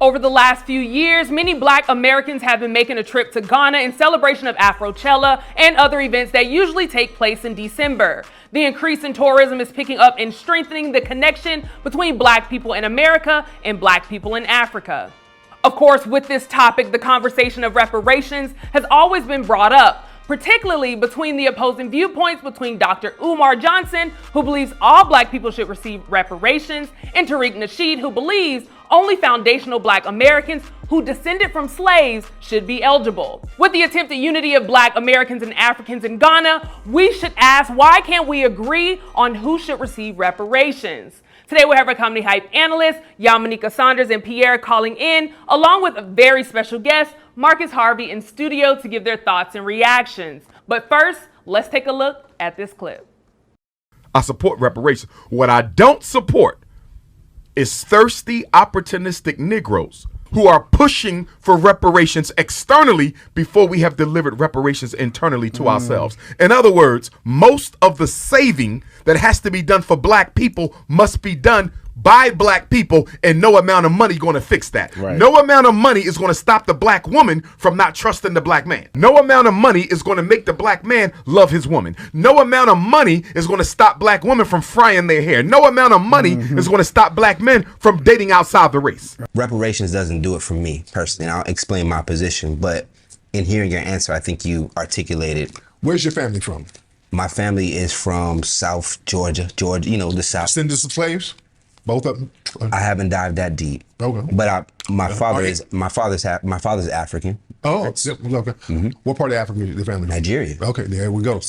Over the last few years, many Black Americans have been making a trip to Ghana in celebration of Afrochella and other events that usually take place in December. The increase in tourism is picking up and strengthening the connection between Black people in America and Black people in Africa. Of course, with this topic, the conversation of reparations has always been brought up, particularly between the opposing viewpoints between Dr. Umar Johnson, who believes all Black people should receive reparations, and Tariq Nasheed, who believes only foundational Black Americans who descended from slaves should be eligible. With the attempted unity of Black Americans and Africans in Ghana, we should ask, why can't we agree on who should receive reparations? Today we have our comedy hype analysts, Yamanika Saunders and Pierre calling in, along with a very special guest, Marcus Harvey, in studio to give their thoughts and reactions. But first, let's take a look at this clip. I support reparations. What I don't support is thirsty, opportunistic Negroes who are pushing for reparations externally before we have delivered reparations internally to ourselves. In other words, most of the saving that has to be done for Black people must be done by Black people, and no amount of money going to fix that. Right. No amount of money is going to stop the Black woman from not trusting the Black man. No amount of money is going to make the Black man love his woman. No amount of money is going to stop Black women from frying their hair. No amount of money is going to stop Black men from dating outside the race. Reparations doesn't do it for me personally, and I'll explain my position, but in hearing your answer, I think you articulated. Where's your family from? My family is from South Georgia, you know, the South. Descendants of slaves? Both of them? I haven't dived that deep. Okay. But my father's African. Oh, okay. What part of Africa is the family? Nigeria. Okay, there we go.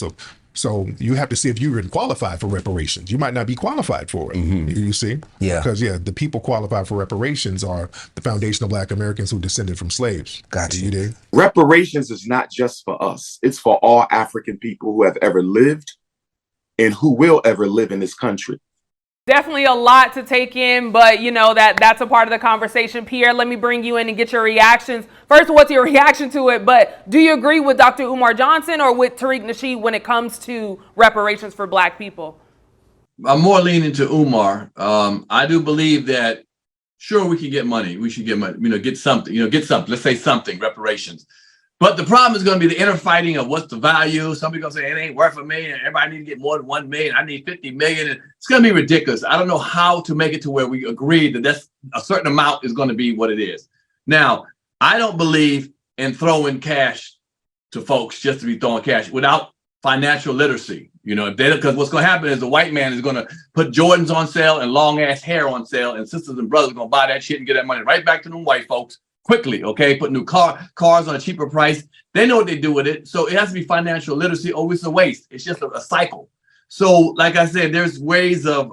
So you have to see if you're even qualified for reparations. You might not be qualified for it. You see? Yeah. Because the people qualified for reparations are the foundational Black Americans who descended from slaves. Gotcha. You dig? Reparations is not just for us. It's for all African people who have ever lived and who will ever live in this country. Definitely a lot to take in, but you know that's a part of the conversation. Pierre, let me bring you in and get your reactions. First, what's your reaction to it? But do you agree with Dr. Umar Johnson or with Tariq Nasheed when it comes to reparations for Black people? I'm more leaning to Umar. I do believe that, sure, we can get money. We should get money, get something, let's say something, reparations. But the problem is going to be the inner fighting of what's the value. Some people say it ain't worth $1 million. Everybody need to get more than $1 million. I need 50 million. And it's going to be ridiculous. I don't know how to make it to where we agree that that's a certain amount is going to be what it is. Now, I don't believe in throwing cash to folks just to be throwing cash without financial literacy. Because what's going to happen is the white man is going to put Jordans on sale and long ass hair on sale, and sisters and brothers are going to buy that shit and get that money right back to them white folks. Quickly, okay, put new cars on a cheaper price. They know what they do with it. So it has to be financial literacy, or it's a waste. It's just a cycle. So, like I said, there's ways of,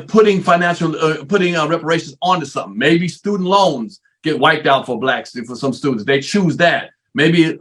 putting reparations onto something. Maybe student loans get wiped out for Blacks, for some students. They choose that. Maybe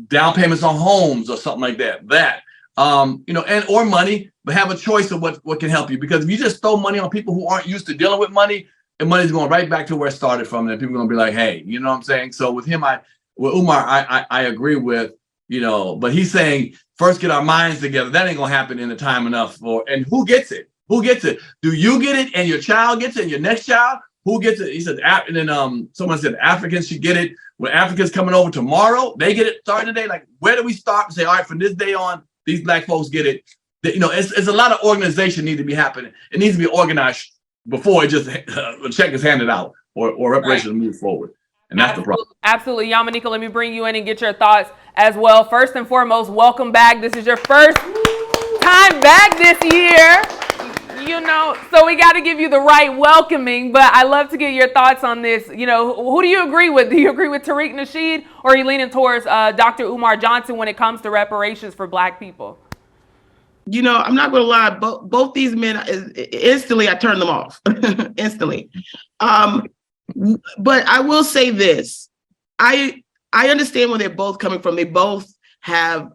down payments on homes or something like that. Or money, but have a choice of what can help you. Because if you just throw money on people who aren't used to dealing with money, and money's going right back to where it started from, and people are going to be like, hey, you know what I'm saying? So with Umar, I agree with, but he's saying, first get our minds together. That ain't going to happen in the time enough and who gets it? Who gets it? Do you get it and your child gets it and your next child? Who gets it? He said, and then someone said Africans should get it. When Africans coming over tomorrow, they get it starting today. Like, where do we start and say, all right, from this day on, these Black folks get it? It's a lot of organization need to be happening. It needs to be organized before it just a check is handed out or reparations move forward. And that's the problem. Absolutely. Yamanika, let me bring you in and get your thoughts as well. First and foremost, welcome back. This is your first time back this year. So we got to give you the right welcoming, but I love to get your thoughts on this. Who do you agree with? Do you agree with Tariq Nasheed, or are you leaning towards Dr. Umar Johnson when it comes to reparations for Black people? I'm not going to lie. Both these men, instantly, I turned them off. Instantly. But I will say this. I understand where they're both coming from. They both have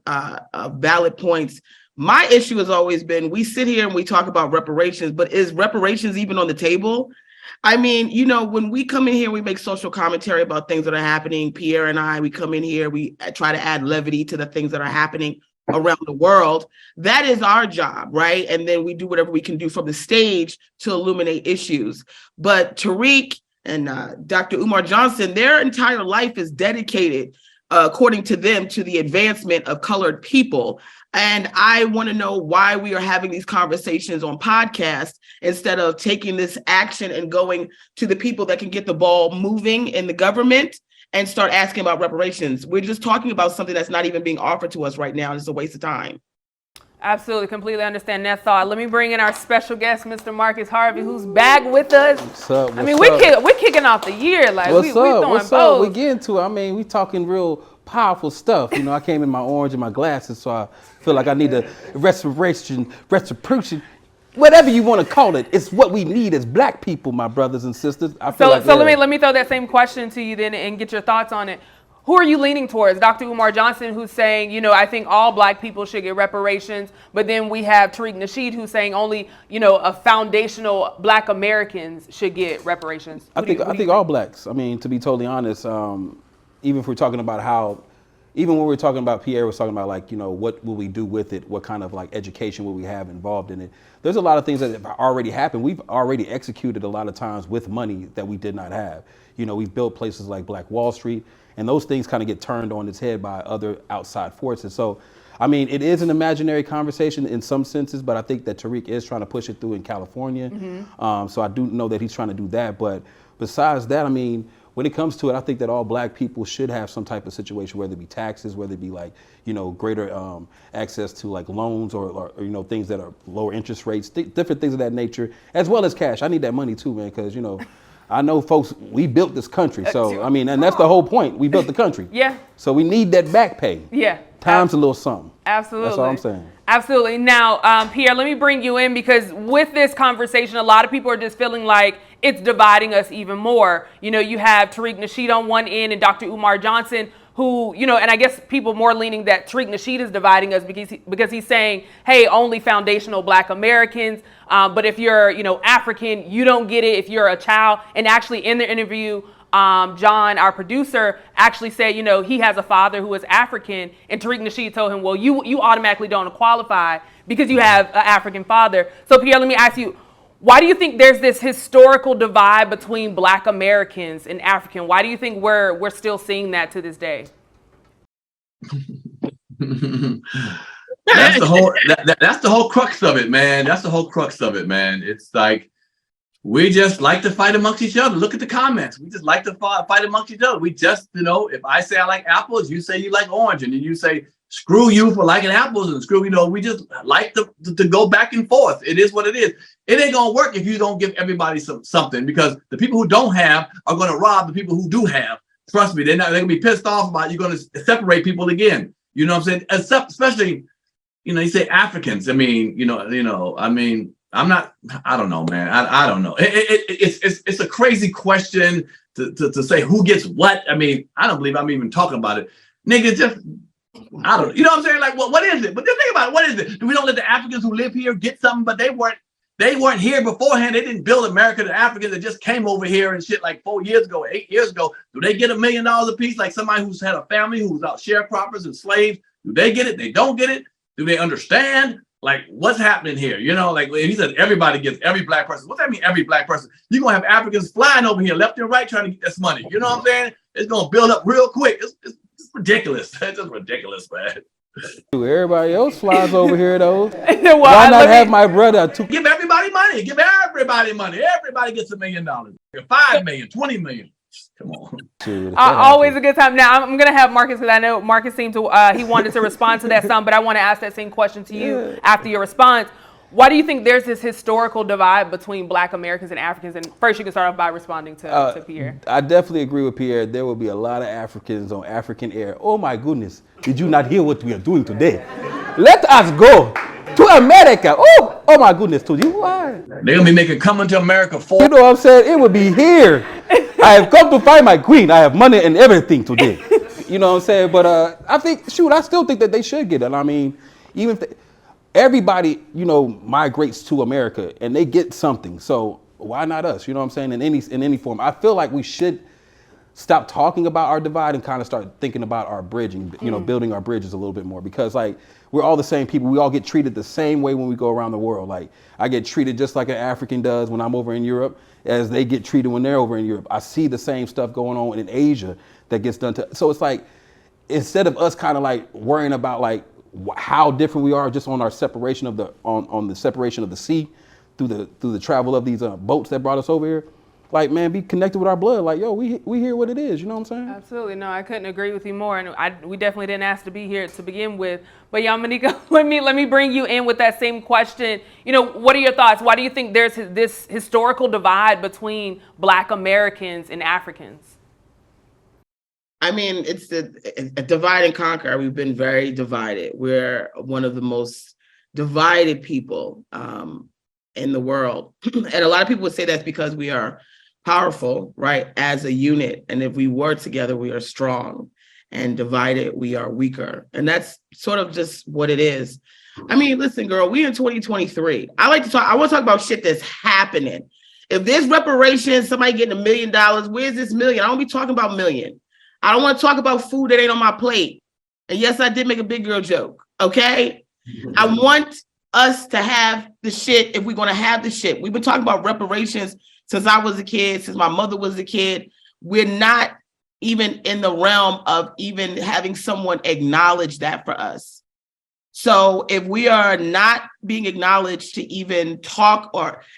valid points. My issue has always been, we sit here and we talk about reparations, but is reparations even on the table? I mean, when we come in here, we make social commentary about things that are happening. Pierre and I, we come in here, we try to add levity to the things that are happening. around the world. That is our job, right? And then we do whatever we can do from the stage to illuminate issues. But Tariq and Dr. Umar Johnson, their entire life is dedicated, according to them, to the advancement of colored people. And I want to know why we are having these conversations on podcasts instead of taking this action and going to the people that can get the ball moving in the government and start asking about reparations. We're just talking about something that's not even being offered to us right now, and it's a waste of time. Absolutely, completely understand that thought. Let me bring in our special guest, Mr. Marcus Harvey, who's back with us. What's up? I mean, we're kicking off the year. Like, what's we up? throwing What's bows. up? We getting to it. I mean, we talking real powerful stuff. You know, I came in my orange and my glasses, so I feel like I need a restoration, whatever you want to call it. It's what we need as black people, my brothers and sisters. I feel let me throw that same question to you then and get your thoughts on it. Who are you leaning towards? Dr. Umar Johnson, who's saying, you know, I think all black people should get reparations, but then we have Tariq Nasheed, who's saying only, you know, a foundational black Americans should get reparations. I think all blacks. I mean, to be totally honest, even if we're talking about how, even when we're talking about, Pierre was talking about, like, you know, what will we do with it? What kind of like education will we have involved in it? There's a lot of things that have already happened. We've already executed a lot of times with money that we did not have. You know, we've built places like Black Wall Street, and those things kind of get turned on its head by other outside forces. So, I mean, it is an imaginary conversation in some senses, but I think that Tariq is trying to push it through in California. So I do know that he's trying to do that. But besides that, I mean, when it comes to it, I think that all black people should have some type of situation, whether it be taxes, whether it be like, you know, greater access to like loans or you know, things that are lower interest rates, different things of that nature, as well as cash. I need that money too, man, because, you know, I know folks, we built this country. So, I mean, and that's the whole point. We built the country. Yeah. So we need that back pay. Yeah. Time's a little something. Absolutely. That's all I'm saying. Absolutely. Now, Pierre, let me bring you in, because with this conversation, a lot of people are just feeling like it's dividing us even more. You know, you have Tariq Nasheed on one end and Dr. Umar Johnson, who, you know, and I guess people more leaning that Tariq Nasheed is dividing us because he's saying, hey, only foundational black Americans. But if you're, you know, African, you don't get it if you're a child. And actually in the interview, John, our producer, actually said, you know, he has a father who is African, and Tariq Nasheed told him, well, you automatically don't qualify because you have an African father. So Pierre, let me ask you, why do you think there's this historical divide between black Americans and African? Why do you think we're still seeing that to this day? That's the whole crux of it, man. That's the whole crux of it, man. It's like, we just like to fight amongst each other. Look at the comments. We just like to fight amongst each other. We just, you know, if I say I like apples, you say you like orange, and then you say, screw you for liking apples, and screw, you know, we just like to go back and forth. It is what it is. It ain't gonna work if you don't give everybody something, because the people who don't have are gonna rob the people who do have. Trust me, they're gonna be pissed off about it. You're gonna separate people again. You know what I'm saying? Especially, you know, you say Africans. I mean, I mean, I don't know, man. I don't know. It's a crazy question to say who gets what. I mean, I don't believe I'm even talking about it. Nigga, just, I don't know. You know what I'm saying? Like, what is it? But just think about it. What is it? We don't let the Africans who live here get something, but they weren't here beforehand. They didn't build America. The Africans that just came over here and shit like 4 years ago, 8 years ago. Do they get $1 million a piece? Like somebody who's had a family who's out sharecroppers and slaves. Do they get it? They don't get it. Do they understand? Like, what's happening here? You know, like he said, everybody gets, every black person. What's that mean, every black person? You're going to have Africans flying over here left and right trying to get this money. You know what I'm saying? It's going to build up real quick. It's ridiculous. It's just ridiculous, man. Everybody else flies over here, though. Well, why not have my brother? Give everybody money. Give everybody money. Everybody gets $1 million. 5 million, 20 million. Come on. Always a good time. Now, I'm going to have Marcus, because I know Marcus seemed to, he wanted to respond to that some, but I want to ask that same question to you after your response. Why do you think there's this historical divide between black Americans and Africans? And first, you can start off by responding to Pierre. I definitely agree with Pierre. There will be a lot of Africans on African air. Oh my goodness, did you not hear what we are doing today? Let us go to America. Oh my goodness, to you. Why? They're going to be making Coming to America 4. You know what I'm saying? It would be here. I have come to find my queen. I have money and everything today. You know what I'm saying? But I still think that they should get it. I mean, even if everybody, you know, migrates to America and they get something. So why not us? You know what I'm saying? In any form. I feel like we should stop talking about our divide and kind of start thinking about our bridging, you know, building our bridges a little bit more, because like we're all the same people. We all get treated the same way when we go around the world. Like I get treated just like an African does when I'm over in Europe, as they get treated when they're over in Europe. I see the same stuff going on in Asia that gets done to. So it's like, instead of us kind of like worrying about like how different we are just on our separation of the on the separation of the sea through the travel of these boats that brought us over here. Like, man, be connected with our blood. Like, yo, we hear what it is. You know what I'm saying? Absolutely. No, I couldn't agree with you more. And we definitely didn't ask to be here to begin with. But Yamanika, let me bring you in with that same question. You know, what are your thoughts? Why do you think there's this historical divide between Black Americans and Africans? I mean, it's a divide and conquer. We've been very divided. We're one of the most divided people in the world. And a lot of people would say that's because we are powerful, right, as a unit. And if we work together, we are strong, and divided, we are weaker. And that's sort of just what it is. I mean, listen, girl, we in 2023. I want to talk about shit that's happening. If there's reparations, somebody getting $1 million, where's this million? I don't be talking about million. I don't want to talk about food that ain't on my plate. And yes, I did make a big girl joke, okay? I want us to have the shit if we're going to have the shit. We've been talking about reparations since I was a kid, since my mother was a kid. We're not even in the realm of even having someone acknowledge that for us. So if we are not being acknowledged to even talk,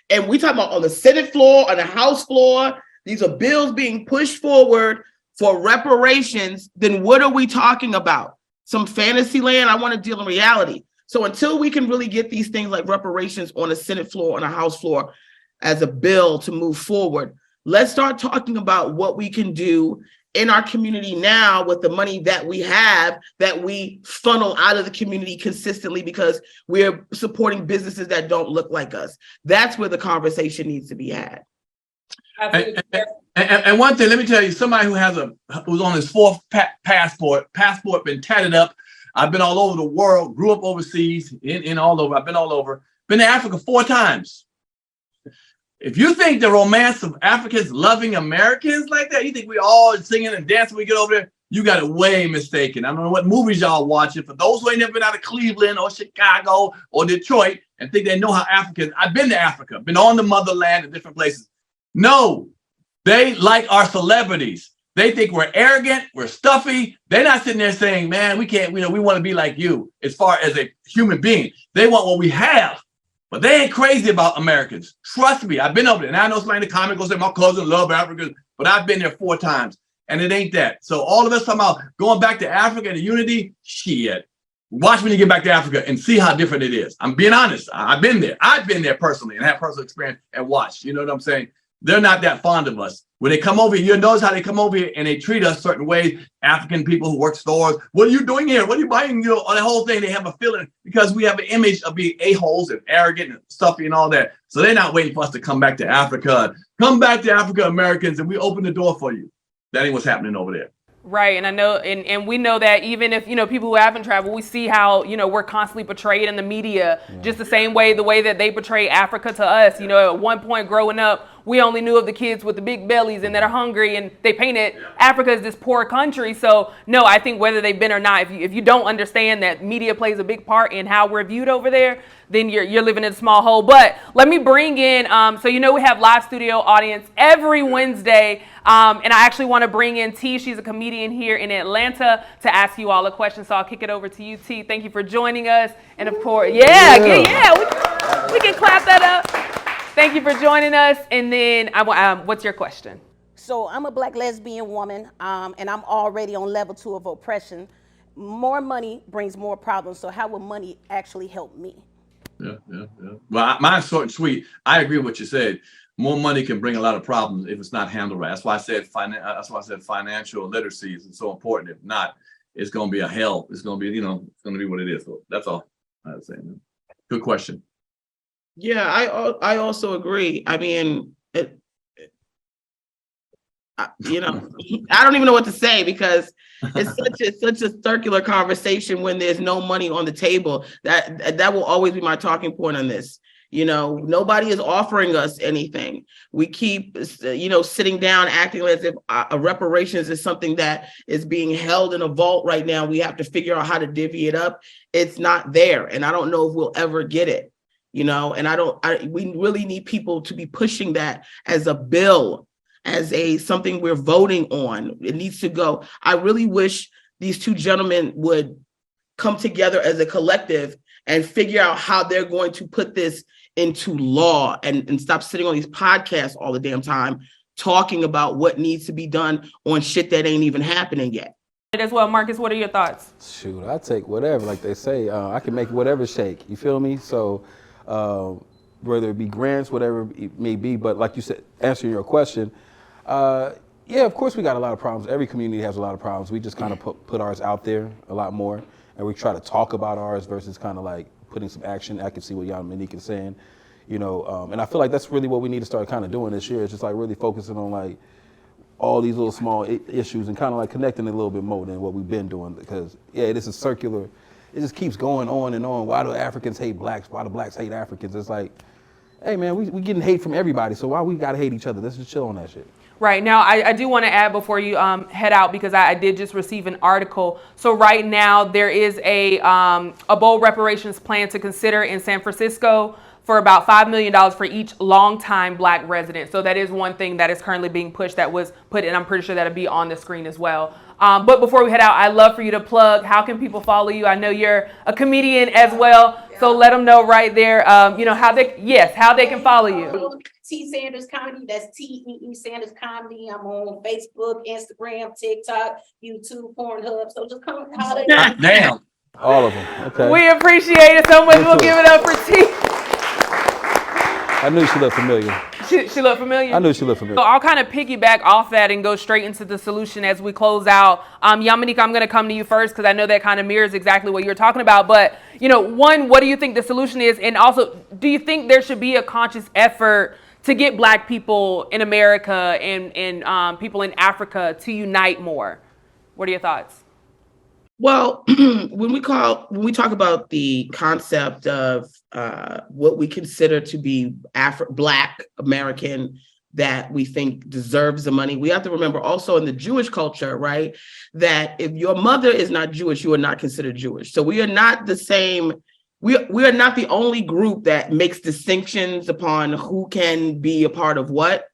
and we talk about on the Senate floor, on the House floor, these are bills being pushed forward for reparations, then what are we talking about? Some fantasy land? I want to deal in reality. So until we can really get these things like reparations on a Senate floor, on a House floor as a bill to move forward, let's start talking about what we can do in our community now with the money that we have, that we funnel out of the community consistently because we're supporting businesses that don't look like us. That's where the conversation needs to be had. And one thing, let me tell you, somebody who's on his fourth passport been tatted up. I've been all over the world, grew up overseas, in all over. I've been all over. Been to Africa 4 times. If you think the romance of Africans loving Americans like that, you think we all singing and dancing when we get over there, you got it way mistaken. I don't know what movies y'all watching. For those who ain't never been out of Cleveland or Chicago or Detroit and think they know how Africans, I've been to Africa, been on the motherland in different places. No, they like our celebrities. They think we're arrogant, we're stuffy. They're not sitting there saying, man, we can't, we want to be like you as far as a human being. They want what we have, but they ain't crazy about Americans. Trust me, I've been over there. And I know somebody in the comments will say, my cousin love Africans, but I've been there 4 times and it ain't that. So all of us talking about going back to Africa and the unity, shit. Watch when you get back to Africa and see how different it is. I'm being honest. I've been there. I've been there personally and have personal experience and watched. You know what I'm saying? They're not that fond of us. When they come over here, you notice how they come over here and they treat us certain ways. African people who work stores, what are you doing here? What are you buying? You know, on the whole thing, they have a feeling because we have an image of being a-holes and arrogant and stuffy and all that. So they're not waiting for us to come back to Africa. Come back to Africa, Americans, and we open the door for you. That ain't what's happening over there. Right, and I know, and we know that even if, people who haven't traveled, we see how, we're constantly portrayed in the media, just the same way, the way that they portray Africa to us. At one point growing up, we only knew of the kids with the big bellies and that are hungry, and they painted Africa as this poor country. So, no, I think whether they've been or not, if you don't understand that media plays a big part in how we're viewed over there, then you're living in a small hole. But let me bring in, we have live studio audience every Wednesday, and I actually want to bring in T. She's a comedian here in Atlanta to ask you all a question. So I'll kick it over to you, T. Thank you for joining us. And of course, we can clap that up. Thank you for joining us. And then, what's your question? So I'm a Black lesbian woman, and I'm already on level 2 of oppression. More money brings more problems. So how will money actually help me? Yeah. Well, mine's short and sweet. I agree with what you said. More money can bring a lot of problems if it's not handled right. That's why I said financial literacy is so important. If not, it's going to be a hell. It's going to be, it's going to be what it is. So that's all I would say. Good question. Yeah, I also agree. I mean, I don't even know what to say because it's such a circular conversation when there's no money on the table. That will always be my talking point on this. Nobody is offering us anything. We keep, sitting down, acting as if reparations is something that is being held in a vault right now. We have to figure out how to divvy it up. It's not there. And I don't know if we'll ever get it, and we really need people to be pushing that as a bill, as something we're voting on. It needs to go. I really wish these two gentlemen would come together as a collective and figure out how they're going to put this into law and stop sitting on these podcasts all the damn time talking about what needs to be done on shit that ain't even happening yet. As well, Marcus, what are your thoughts? Shoot, I take whatever, like they say. I can make whatever shake. You feel me? So whether it be grants, whatever it may be, but like you said, answering your question, yeah, of course we got a lot of problems. Every community has a lot of problems. We just kind of put ours out there a lot more, and we try to talk about ours versus kind of like putting some action. I can see what Monique is saying, and I feel like that's really what we need to start kind of doing this year. It's just like really focusing on like all these little small issues and kind of like connecting a little bit more than what we've been doing, because this is circular. It just keeps going on and on. Why do Africans hate blacks? Why do blacks hate Africans? It's like, hey man, we getting hate from everybody, so why we gotta hate each other? Let's just chill on that shit. Right. Now, I do want to add before you head out, because I did just receive an article. So right now there is a bold reparations plan to consider in San Francisco for about $5 million for each longtime black resident. So that is one thing that is currently being pushed that was put, and I'm pretty sure that'll be on the screen as well. But before we head out, I'd love for you to plug, how can people follow you? I know you're a comedian as well. So let them know right there, how they can follow you. T Sanders Comedy. That's TEE Sanders Comedy. I'm on Facebook, Instagram, TikTok, YouTube, Pornhub. So just come holler. Damn. All of them. Okay. We appreciate it so much. We'll give it up for T. I knew she looked familiar. She looked familiar? I knew she looked familiar. So I'll kind of piggyback off that and go straight into the solution as we close out. Yamanika, I'm going to come to you first because I know that kind of mirrors exactly what you're talking about. But, one, what do you think the solution is? And also, do you think there should be a conscious effort to get black people in America and people in Africa to unite more? What are your thoughts? Well, when we talk about the concept of what we consider to be Black American that we think deserves the money, we have to remember also in the Jewish culture, right, that if your mother is not Jewish, you are not considered Jewish. So we are not the same. We are not the only group that makes distinctions upon who can be a part of what.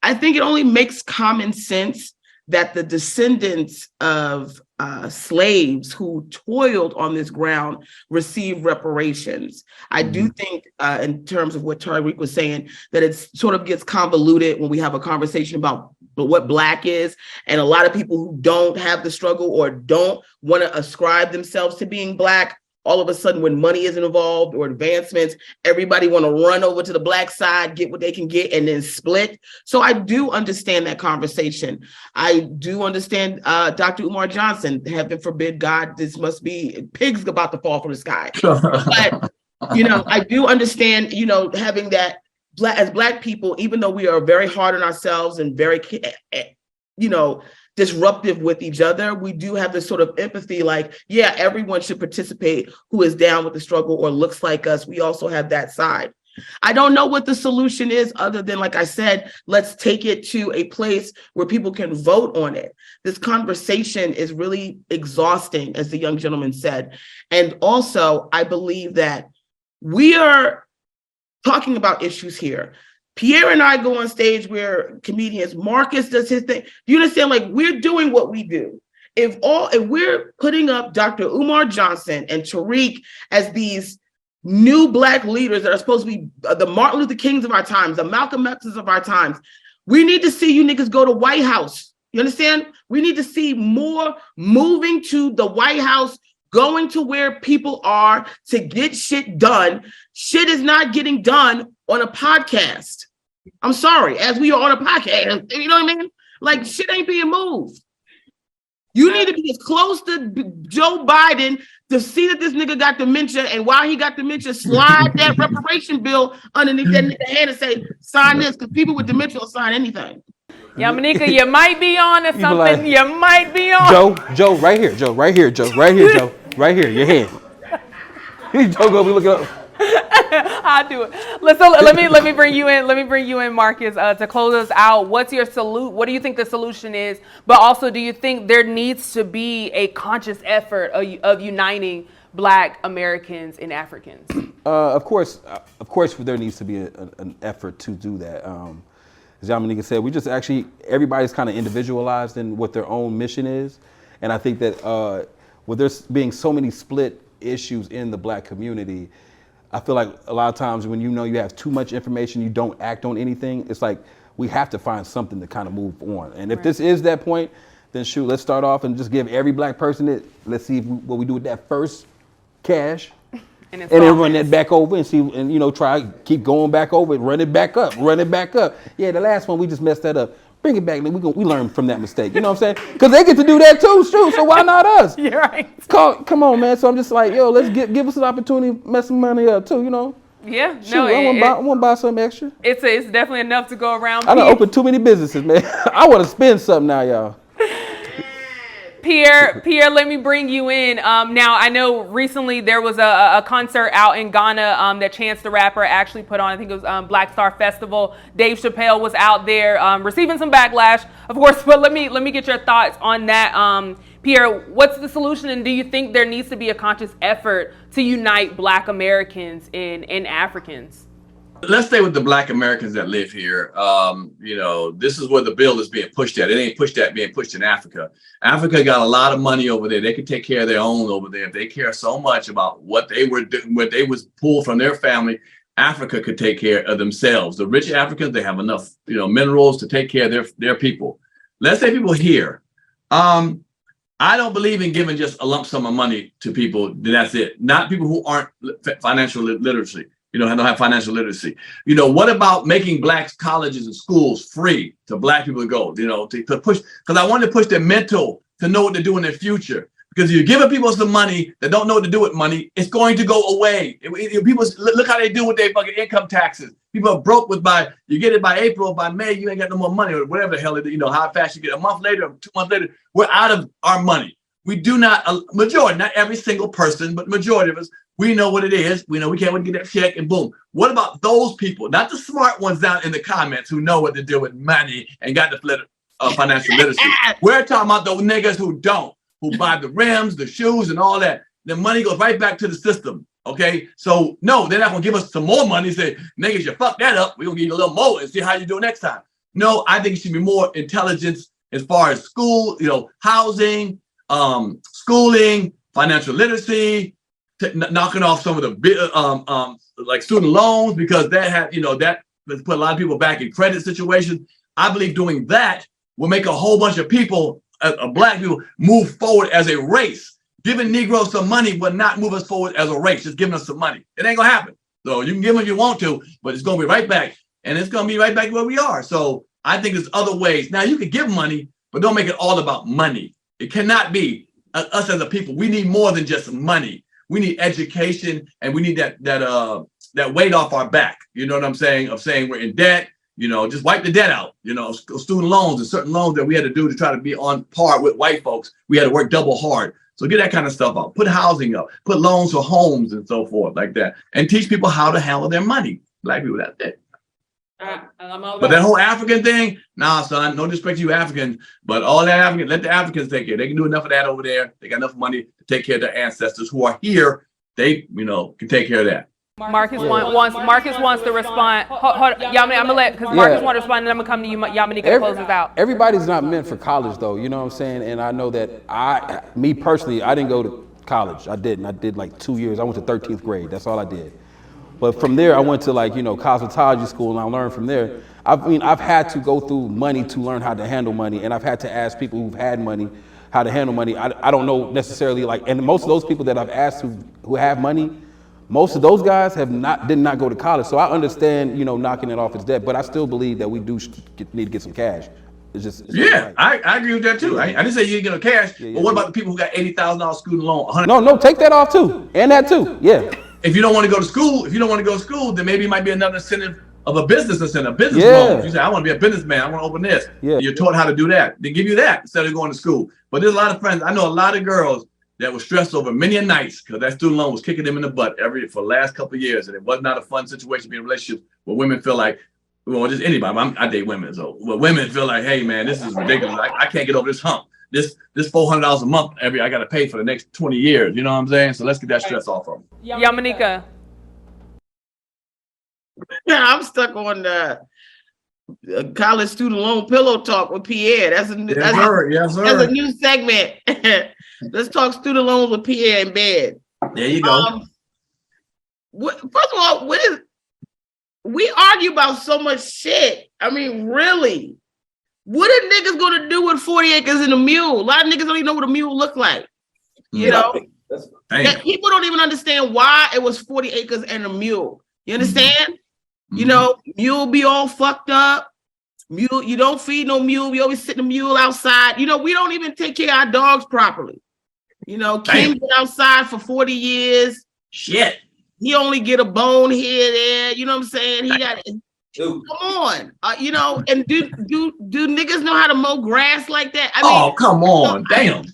I think it only makes common sense that the descendants of slaves who toiled on this ground receive reparations. I do think in terms of what Tariq was saying, that it sort of gets convoluted when we have a conversation about what Black is. And a lot of people who don't have the struggle or don't want to ascribe themselves to being Black, all of a sudden when money is involved or advancements, everybody want to run over to the Black side, get what they can get, and then split. So I do understand that conversation. I do understand Dr. Umar Johnson, heaven forbid, God, this must be pigs about to fall from the sky. But, I do understand, having that as Black people, even though we are very hard on ourselves and very, disruptive with each other, we do have this sort of empathy, like, yeah, everyone should participate who is down with the struggle or looks like us. We also have that side. I don't know what the solution is other than, like I said, let's take it to a place where people can vote on it. This conversation is really exhausting, as the young gentleman said. And also, I believe that we are talking about issues here. Pierre and I go on stage, we're comedians. Marcus does his thing. Do you understand? Like, we're doing what we do. If we're putting up Dr. Umar Johnson and Tariq as these new Black leaders that are supposed to be the Martin Luther Kings of our times, the Malcolm X's of our times, we need to see you niggas go to White House. You understand? We need to see more moving to the White House, going to where people are to get shit done. Shit is not getting done on a podcast. I'm sorry, as we are on a podcast, you know what I mean? Like, shit ain't being moved. You need to be as close to Joe Biden to see that this nigga got dementia, and while he got dementia, slide that reparation bill underneath that nigga hand and say, sign this, because people with dementia will sign anything. Yamanika, you might be on to something. Like, you might be on. Joe, right here, Joe, right here, your hand. Joe go be looking up. I'll do it. Let me bring you in. Let me bring you in, Marcus, to close us out. What's your What do you think the solution is? But also, do you think there needs to be a conscious effort of uniting Black Americans and Africans? Of course, there needs to be an effort to do that. As Yamanika said, we just everybody's kind of individualized in what their own mission is, and I think that with there being so many split issues in the Black community, I feel like a lot of times when you have too much information, you don't act on anything. It's like we have to find something to kind of move on. And if this is that point, then shoot, let's start off and just give every Black person it. Let's see what we do with that first cash, and then run that back over and see, and try keep going back over it, run it back up. Yeah, the last one we just messed that up. Bring it back. We learn from that mistake. You know what I'm saying? Because they get to do that too. Shoot, so why not us? You're right. Come on, man. So I'm just like, yo, let's give us an opportunity to mess some money up too. Yeah. Shoot, I want to buy something extra. It's definitely enough to go around. I done opened too many businesses, man. I want to spend something now, y'all. Pierre, let me bring you in. Now, I know recently there was a concert out in Ghana that Chance the Rapper actually put on. I think it was Black Star Festival. Dave Chappelle was out there receiving some backlash, of course. But let me get your thoughts on that. Pierre, what's the solution, and do you think there needs to be a conscious effort to unite Black Americans and Africans? Let's stay with the Black Americans that live here. This is where the bill is being pushed at. It ain't being pushed in Africa. Africa got a lot of money over there. They can take care of their own over there. If they care so much about what they were doing, what they was pulled from their family, Africa could take care of themselves. The rich Africans, they have enough, minerals to take care of their people. Let's say people here. I don't believe in giving just a lump sum of money to people. That's it. Not people who aren't financial literacy. Don't have financial literacy. What about making Black colleges and schools free to Black people to go, to push, because I want to push their mental to know what to do in their future. Because if you're giving people some money that don't know what to do with money, it's going to go away. People look how they do with their fucking income taxes. People are broke you get it by April, by May, you ain't got no more money, or whatever the hell it is, how fast you get. A month later, 2 months later, we're out of our money. We do not, majority, not every single person, but majority of us, we know what it is. We know we can't wait to get that check and boom. What about those people? Not the smart ones down in the comments who know what to do with money and got the financial literacy. We're talking about those niggas who don't, who buy the rims, the shoes, and all that. The money goes right back to the system. Okay, so no, they're not gonna give us some more money. Say, niggas, you fuck that up. We're gonna give you a little more and see how you do next time. No, I think it should be more intelligence as far as school, housing, schooling, financial literacy. Knocking off some of the like student loans, because that put a lot of people back in credit situations. I believe doing that will make a whole bunch of people, Black people, move forward as a race. Giving Negroes some money will not move us forward as a race. Just giving us some money, it ain't gonna happen. So you can give them if you want to, but it's gonna be right back, and it's gonna be right back where we are. So I think there's other ways. Now you can give money, but don't make it all about money. It cannot be us as a people. We need more than just money. We need education, and we need that weight off our back. You know what I'm saying? Of saying we're in debt, just wipe the debt out. Student loans and certain loans that we had to do to try to be on par with white folks. We had to work double hard. So get that kind of stuff out. Put housing up. Put loans for homes and so forth like that. And teach people how to handle their money. Black people, that's it. But that whole African thing, nah, son, no disrespect to you Africans, but all that African, let the Africans take care. They can do enough of that over there. They got enough money to take care of their ancestors who are here. They, can take care of that. Marcus wants to respond. Hold, Yamini, I'm gonna because Marcus wants to respond, and I'm gonna come to you, Yamini, to close this out. Everybody's not meant for college, though. You know what I'm saying? And I know that me personally, I didn't go to college. I didn't. I did like 2 years. I went to 13th grade. That's all I did. But from there, I went to cosmetology school, and I learned from there. I've had to go through money to learn how to handle money, and I've had to ask people who've had money how to handle money. I don't know necessarily and most of those people that I've asked who have money, most of those guys did not go to college. So I understand, knocking it off his debt, but I still believe that we do need to get some cash. It's right. I agree with that too. I didn't say you get no cash, but what about the people who got $80,000 student loan? No, take that off too, and that too. Yeah. If you don't want to go to school, then maybe it might be another incentive of a business incentive, business loan. You say, I want to be a businessman, I want to open this. Yeah. You're taught how to do that. They give you that instead of going to school. But there's a lot of friends. I know a lot of girls that was stressed over many nights because that student loan was kicking them in the butt for the last couple of years, and it was not a fun situation being in relationships where women feel like, well, just anybody. I date women, so well, women feel like, hey man, this is ridiculous. I can't get over this hump. This $400 a month I got to pay for the next 20 years. You know what I'm saying? So let's get that stress off of them. Yamanika. I'm stuck on the college student loan pillow talk with Pierre. That's a new segment. Let's talk student loans with Pierre in bed. There you go. First of all, we argue about so much shit. I mean, really, what are niggas gonna do with 40 acres and a mule? A lot of niggas don't even know what a mule look like. You know, people don't even understand why it was 40 acres and a mule. You understand? Mm-hmm. You know, mule be all fucked up. Mule, you don't feed no mule. We always sit the mule outside. You know, we don't even take care of our dogs properly. You know, King been outside for 40 years. Shit. He only get a bone here, there. You know what I'm saying? He got come on. You know, and do niggas know how to mow grass like that? I mean, come on. Damn.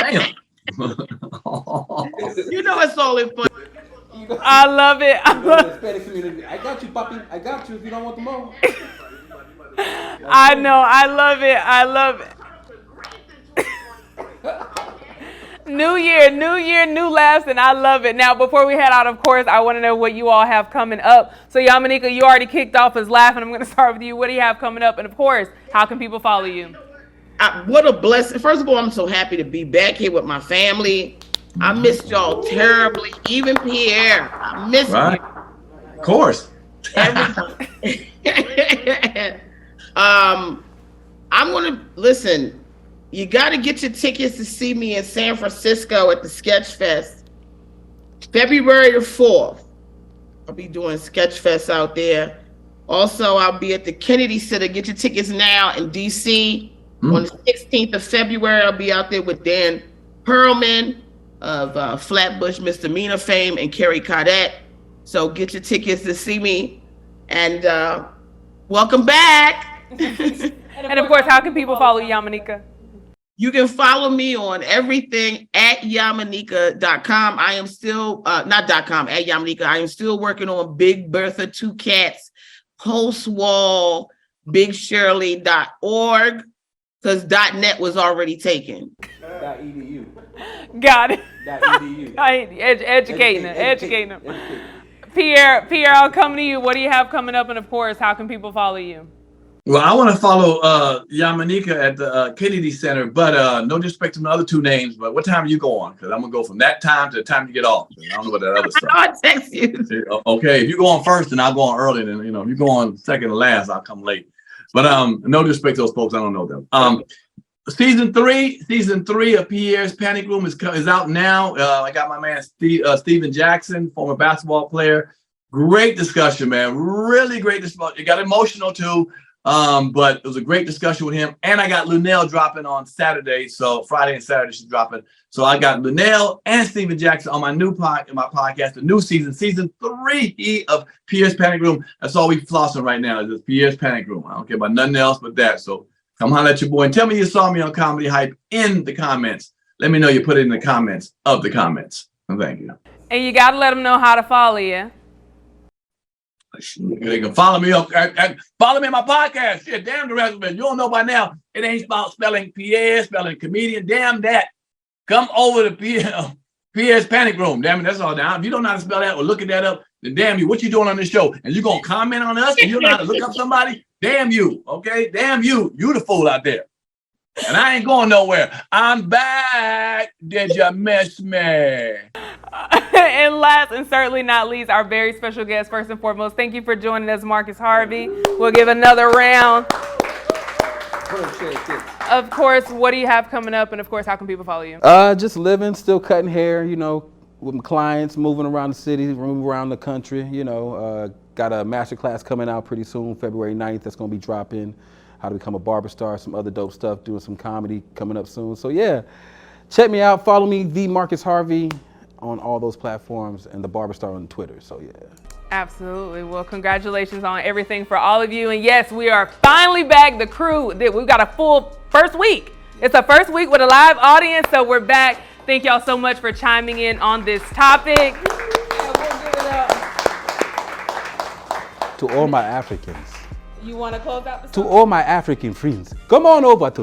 Damn. You know it's all in fun. I love it. I got you, puppy. I got you if you don't want the mow. I know. I love it. I love it. New year, new laughs, and I love it. Now, before we head out, of course, I want to know what you all have coming up. So, Yamanika, you already kicked off as laughing. I'm going to start with you. What do you have coming up? And, of course, how can people follow you? What a blessing. First of all, I'm so happy to be back here with my family. I missed y'all terribly. Even Pierre, I miss you. Of course. I'm going to, listen, you got to get your tickets to see me in San Francisco at the Sketch Fest. February the 4th. I'll be doing Sketch Fest out there. Also, I'll be at the Kennedy Center. Get your tickets now in DC. On the 16th of February, I'll be out there with Dan Perlman of Flatbush Misdemeanor fame and Carrie Cadet. So get your tickets to see me. And welcome back. And of course, how can people follow Yamanika? You can follow me on everything at yamanika.com. I am still, not .com, at Yamanika. I am still working on Big Bertha 2 Cats, Postwall, BigShirley.org, because .net was already taken. .edu. Got it. .edu. Educating them. Pierre, I'll come to you. What do you have coming up? And of course, how can people follow you? Well, I want to follow Yamanika at the Kennedy Center, but no disrespect to the other two names, but what time are you going? Because I'm going to go from that time to the time you get off. I don't know what that other stuff. I'll text you. Okay, if you go on first, then I'll go on early. Then, if you go on second to last, I'll come late. But no disrespect to those folks. I don't know them. Season three of Pierre's Panic Room is out now. I got my man Steven Jackson, former basketball player. Great discussion, man. Really great discussion. It got emotional too. But it was a great discussion with him. And I got Lunell dropping on Saturday. So Friday and Saturday she's dropping. So I got Lunell and Steven Jackson on my new podcast, the new season 3 of Pierre's Panic Room. That's all we flossing right now is this Pierre's Panic Room. I don't care about nothing else but that. So come holler at your boy and tell me you saw me on Comedy Hype in the comments. Let me know you put it in the comments of the comments. And thank you. And you got to let them know how to follow you. They can follow me up. Follow me on my podcast. Shit, damn the rest of it. You don't know by now. It ain't about spelling Pierre, spelling comedian. Damn that. Come over to Pierre's Panic Room. Damn it, that's all down. If you don't know how to spell that or look at that up, then damn you. What you doing on this show? And you gonna comment on us and you don't know how to look up somebody? Damn you. Okay? Damn you. You the fool out there. And I ain't going nowhere. I'm back. Did you miss me? And last and certainly not least, our very special guest, first and foremost, thank you for joining us, Marcus Harvey. We'll give another round. Of course, what do you have coming up? And of course, how can people follow you? Just living, still cutting hair, with my clients, moving around the city, moving around the country, got a master class coming out pretty soon, February 9th, that's gonna be dropping. How to become a barber star, some other dope stuff, doing some comedy coming up soon. So yeah, check me out, follow me, the Marcus Harvey, on all those platforms, and the Barber Star on Twitter. So yeah. Absolutely. Well, congratulations on everything for all of you. And yes, we are finally back. The crew, we've got a full first week. It's a first week with a live audience, so we're back. Thank y'all so much for chiming in on this topic. To all my Africans. You want to close out the To all my African friends, come on over to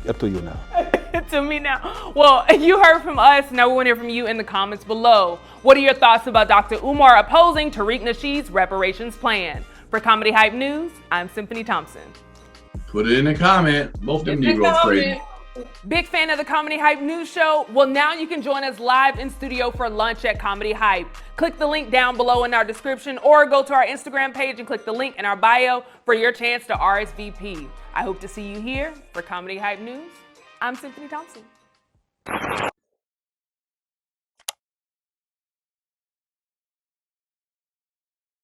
up to you now. To me now. Well, you heard from us. Now we want to hear from you in the comments below. What are your thoughts about Dr. Umar opposing Tariq Nasheed's reparations plan? For Comedy Hype News, I'm Symphony Thompson. Put it in the comment. Both of them Negroes crazy. Big fan of the Comedy Hype News Show? Well, now you can join us live in studio for lunch at Comedy Hype. Click the link down below in our description or go to our Instagram page and click the link in our bio for your chance to RSVP. I hope to see you here for Comedy Hype News. I'm Symphony Thompson.